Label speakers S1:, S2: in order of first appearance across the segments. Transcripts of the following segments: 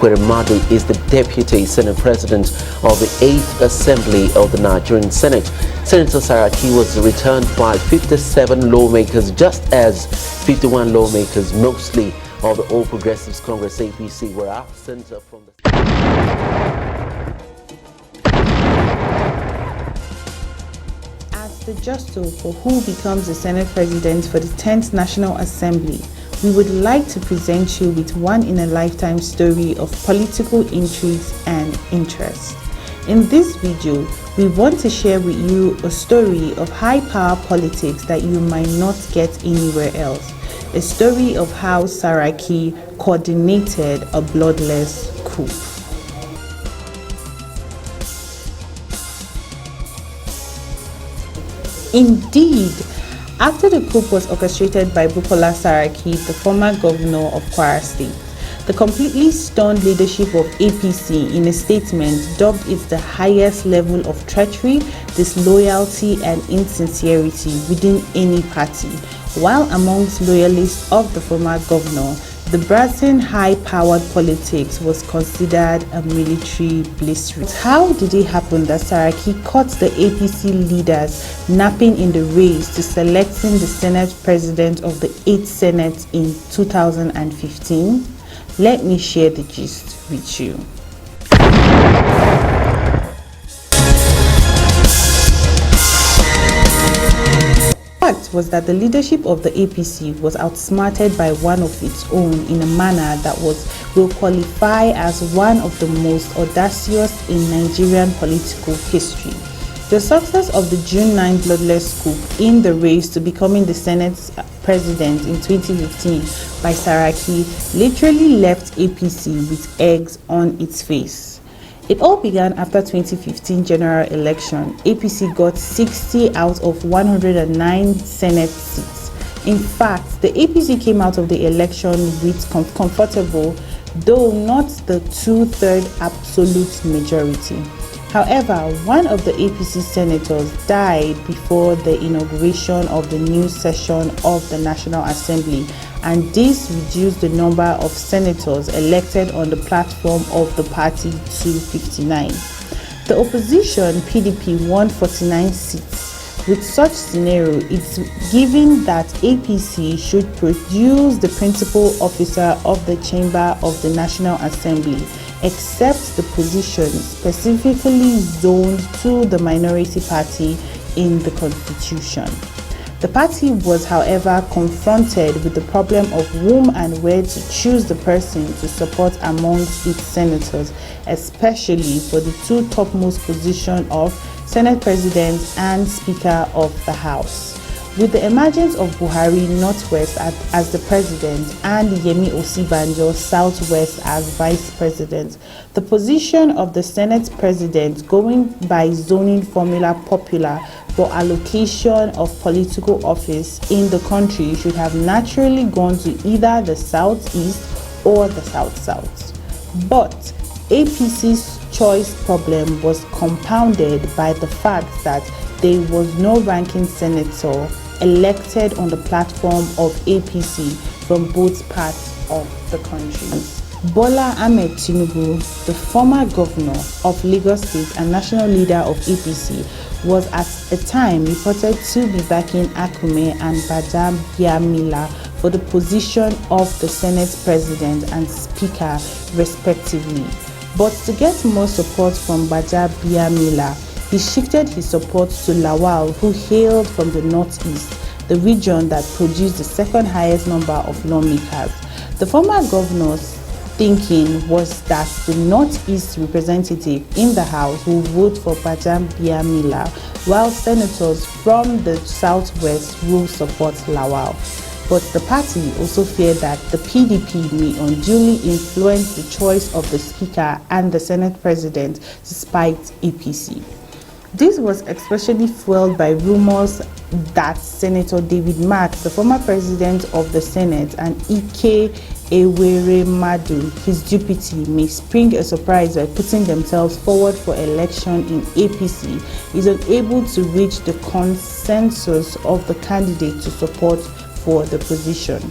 S1: Madu is the Deputy Senate President of the 8th Assembly of the Nigerian Senate. Senator Saraki was returned by 57 lawmakers, just as 51 lawmakers, mostly of the All Progressives Congress APC, were absent from the...
S2: As the jostle for who becomes the Senate President for the 10th National Assembly, we would like to present you with one-in-a-lifetime story of political intrigues and interest. In this video, we want to share with you a story of high-power politics that you might not get anywhere else. A story of how Saraki coordinated a bloodless coup. Indeed, after the coup was orchestrated by Bukola Saraki, the former governor of Kwara State, the completely stunned leadership of APC in a statement dubbed it the highest level of treachery, disloyalty and insincerity within any party, while amongst loyalists of the former governor, the brazen high-powered politics was considered a military blitzkrieg. How did it happen that Saraki caught the APC leaders napping in the race to selecting the Senate President of the 8th Senate in 2015? Let me share the gist with you. Was that the leadership of the APC was outsmarted by one of its own in a manner that will qualify as one of the most audacious in Nigerian political history. The success of the June 9 bloodless coup in the race to becoming the Senate's president in 2015 by Saraki literally left APC with eggs on its face. It all began after 2015 general election. APC got 60 out of 109 Senate seats. In fact, the APC came out of the election with comfortable, though not the 2/3 absolute majority. However, one of the APC senators died before the inauguration of the new session of the National Assembly, and this reduced the number of senators elected on the platform of the party to 59. The opposition, PDP, won 49 seats. With such scenario, it's given that APC should produce the principal officer of the Chamber of the National Assembly, except the position specifically zoned to the minority party in the Constitution. The party was, however, confronted with the problem of whom and where to choose the person to support amongst its senators, especially for the two topmost positions of Senate President and Speaker of the House. With the emergence of Buhari Northwest as the president and Yemi Osibanjo Southwest as vice president, the position of the Senate president, going by zoning formula popular for allocation of political office in the country, should have naturally gone to either the southeast or the south-south. But APC's choice problem was compounded by the fact that there was no ranking senator elected on the platform of APC from both parts of the country. Bola Ahmed Tinubu, the former governor of Lagos State and national leader of APC, was at a time reported to be backing Akume and Bada Biamila for the position of the Senate President and Speaker, respectively. But to get more support from Bada Biamila, he shifted his support to Lawal, who hailed from the northeast, the region that produced the second highest number of lawmakers. The former governor's thinking was that the northeast representative in the House will vote for Bada Biamila, while senators from the southwest will support Lawal. But the party also feared that the PDP may unduly influence the choice of the Speaker and the Senate President to spite APC. This was especially fueled by rumors that Senator David Mark, the former president of the Senate, and Ike Eweremadu, his deputy, may spring a surprise by putting themselves forward for election in APC, is unable to reach the consensus of the candidate to support for the position.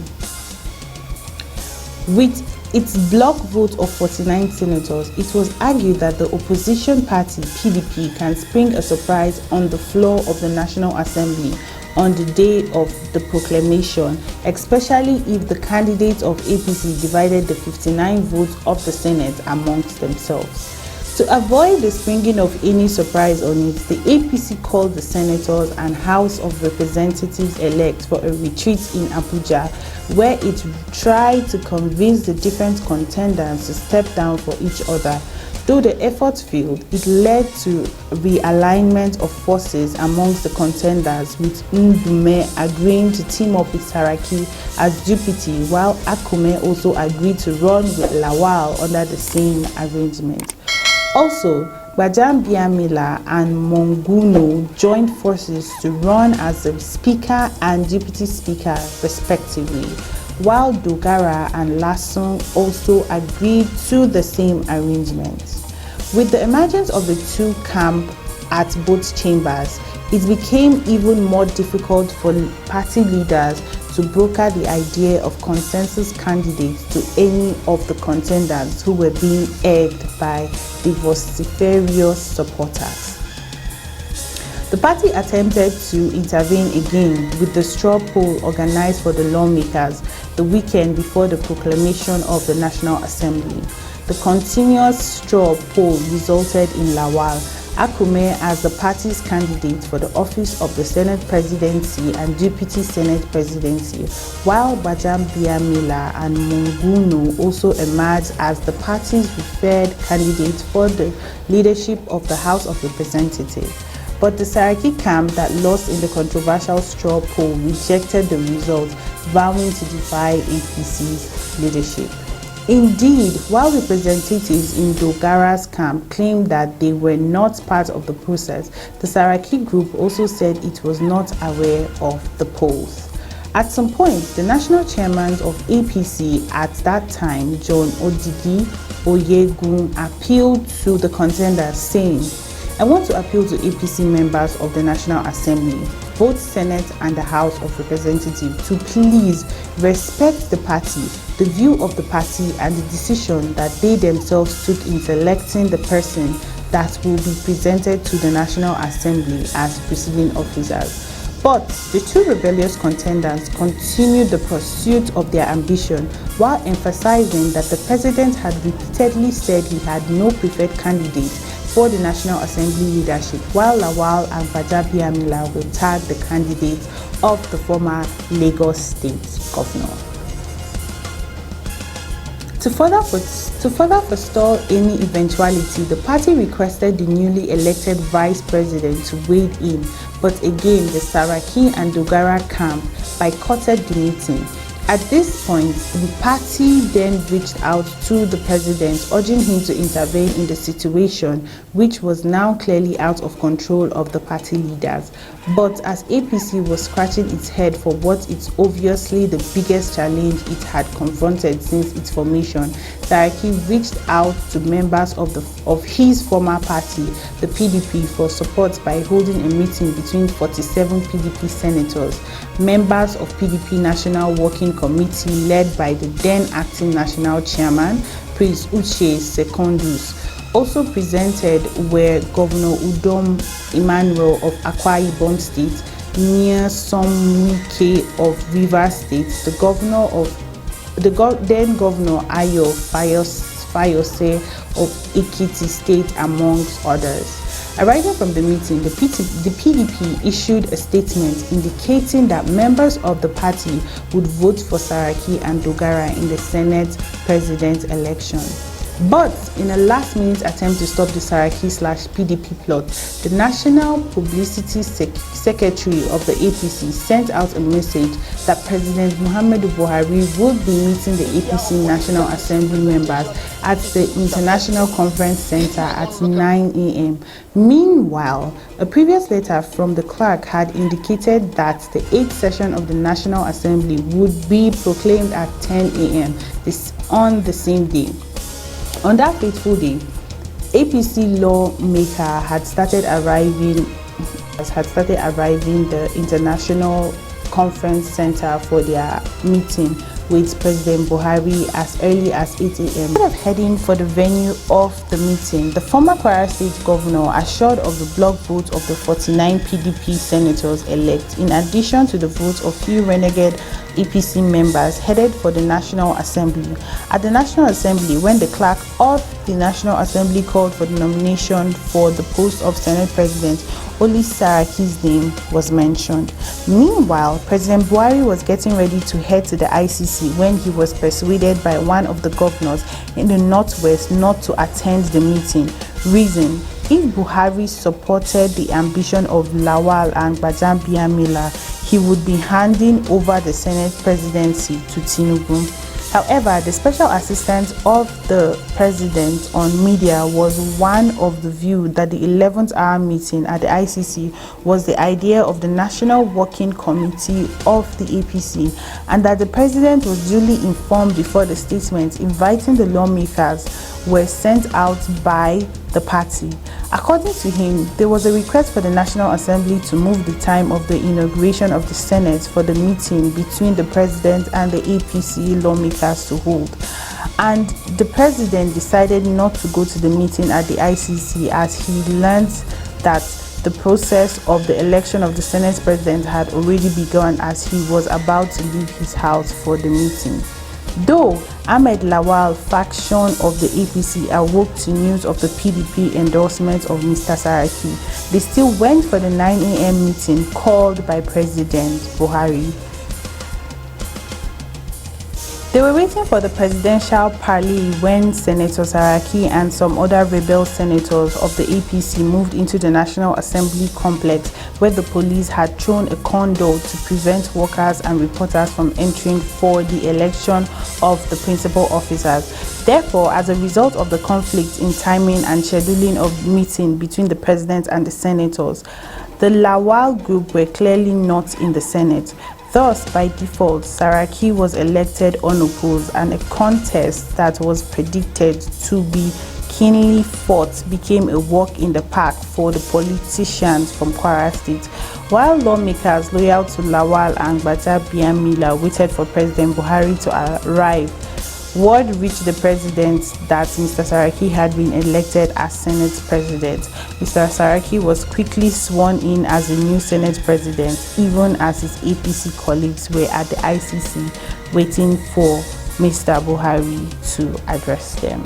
S2: With its block vote of 49 senators, it was argued that the opposition party, PDP, can spring a surprise on the floor of the National Assembly on the day of the proclamation, especially if the candidates of APC divided the 59 votes of the Senate amongst themselves. To avoid the springing of any surprise on it, the APC called the senators and House of Representatives elect for a retreat in Abuja, where it tried to convince the different contenders to step down for each other. Though the effort failed, it led to realignment of forces amongst the contenders, with Ndume agreeing to team up with Saraki as deputy, while Akume also agreed to run with Lawal under the same arrangement. Also, Gbajambiamila and Monguno joined forces to run as the Speaker and Deputy Speaker respectively, while Dogara and Lasson also agreed to the same arrangement. With the emergence of the two camps at both chambers, it became even more difficult for party leaders to broker the idea of consensus candidates to any of the contenders who were being egged by the vociferous supporters. The party attempted to intervene again with the straw poll organized for the lawmakers the weekend before the proclamation of the National Assembly. The continuous straw poll resulted in Lawal Akume as the party's candidate for the office of the Senate Presidency and Deputy Senate Presidency, while Gbajambiamila and Monguno also emerged as the party's preferred candidate for the leadership of the House of Representatives. But the Saraki camp that lost in the controversial straw poll rejected the result, vowing to defy APC's leadership. Indeed, while representatives in Dogara's camp claimed that they were not part of the process, the Saraki group also said it was not aware of the polls. At some point, the national chairman of APC at that time, John Odigi Oyegun, appealed to the contenders saying, "I want to appeal to APC members of the National Assembly, both Senate and the House of Representatives, to please respect the party, the view of the party, and the decision that they themselves took in selecting the person that will be presented to the National Assembly as presiding officers." But the two rebellious contenders continued the pursuit of their ambition while emphasizing that the president had repeatedly said he had no preferred candidate for the National Assembly leadership, while Lawal and Gbajambiamila were tagged the candidates of the former Lagos State governor. To further forestall any eventuality, the party requested the newly elected vice president to wade in, but again the Saraki and Dogara camp boycotted the meeting. At this point, the party then reached out to the president, urging him to intervene in the situation, which was now clearly out of control of the party leaders. But as APC was scratching its head for what is obviously the biggest challenge it had confronted since its formation, Saraki reached out to members of his former party, the PDP, for support by holding a meeting between 47 PDP senators, members of PDP National Working Committee led by the then acting national chairman, Prince Uche Secondus. Also presented were Governor Udom Emmanuel of Akwa Ibom State, Nyesom Wike of Rivers State, then Governor Ayo Fayose of Ekiti State, amongst others. Arising from the meeting, the PDP issued a statement indicating that members of the party would vote for Saraki and Dogara in the Senate President election. But in a last-minute attempt to stop the Saraki/PDP plot, the National Publicity Secretary of the APC sent out a message that President Muhammadu Buhari would be meeting the APC National Assembly members at the International Conference Center at 9 a.m. Meanwhile, a previous letter from the clerk had indicated that the 8th session of the National Assembly would be proclaimed at 10 a.m. on the same day. On that fateful day, APC lawmaker had started arriving the International Conference Center for their meeting, with President Buhari as early as 8 a.m. Instead of heading for the venue of the meeting, the former Kwara State governor assured of the block vote of the 49 PDP senators elect, in addition to the votes of few renegade APC members headed for the National Assembly. At the National Assembly, when the clerk of the National Assembly called for the nomination for the post of Senate President, only Saraki's name was mentioned. Meanwhile, President Buhari was getting ready to head to the ICC when he was persuaded by one of the governors in the Northwest not to attend the meeting. Reason: if Buhari supported the ambition of Lawal and Gbadambiamila, he would be handing over the Senate presidency to Tinubu. However, the special assistant of the president on media was one of the view that the 11th hour meeting at the ICC was the idea of the National Working Committee of the APC, and that the president was duly informed before the statement inviting the lawmakers were sent out by the party. According to him, there was a request for the National Assembly to move the time of the inauguration of the Senate for the meeting between the president and the APC lawmakers to hold. And the president decided not to go to the meeting at the ICC as he learned that the process of the election of the Senate president had already begun as he was about to leave his house for the meeting. Though Ahmed Lawal faction of the APC awoke to news of the PDP endorsement of Mr. Saraki, they still went for the 9 a.m. meeting called by President Buhari. They were waiting for the presidential parley when Senator Saraki and some other rebel senators of the APC moved into the National Assembly complex, where the police had thrown a condor to prevent workers and reporters from entering for the election of the principal officers. Therefore, as a result of the conflict in timing and scheduling of the meeting between the president and the senators, the Lawal group were clearly not in the Senate. Thus, by default, Saraki was elected unopposed, and a contest that was predicted to be keenly fought became a walk in the park for the politicians from Kwara State. While lawmakers loyal to Lawal and Gbadambiamila waited for President Buhari to arrive, word reached the president that Mr. Saraki had been elected as Senate President. Mr. Saraki was quickly sworn in as the new Senate President, even as his APC colleagues were at the ICC waiting for Mr. Buhari to address them.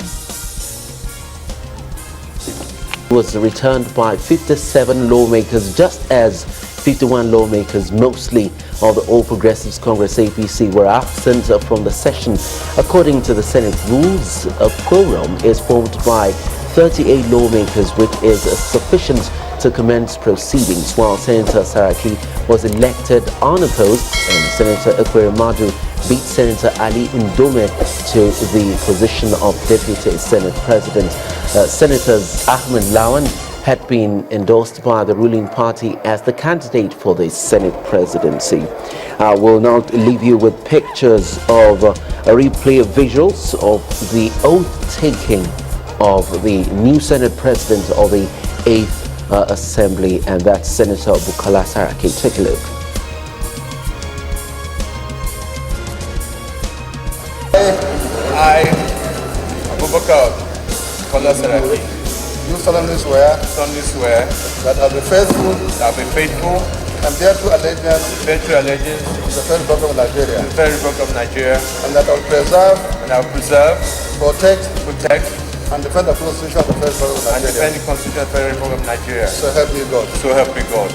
S1: Was returned by 57 lawmakers, just as 51 lawmakers, mostly of the All Progressives Congress APC, were absent from the session. According to the Senate rules, a quorum is formed by 38 lawmakers, which is sufficient to commence proceedings, while Senator Saraki was elected unopposed and Senator Ekweremadu beat Senator Ali Ndome to the position of Deputy Senate President. Senators Ahmed Lawan had been endorsed by the ruling party as the candidate for the Senate presidency. I will now leave you with pictures of a replay of visuals of the oath-taking of the new Senate president of the 8th Assembly, and that's Senator Bukola Saraki. Take a look.
S3: I, Bukola Saraki,
S4: do solemnly swear
S3: that
S4: I will be faithful and bear true allegiance
S3: to the
S4: Federal Republic of Nigeria,
S3: and
S4: that I will preserve, protect, and defend the Constitution of the Federal Republic of Nigeria.
S3: the Constitution of the Federal Republic of Nigeria.
S4: So help me God.
S3: So help me God.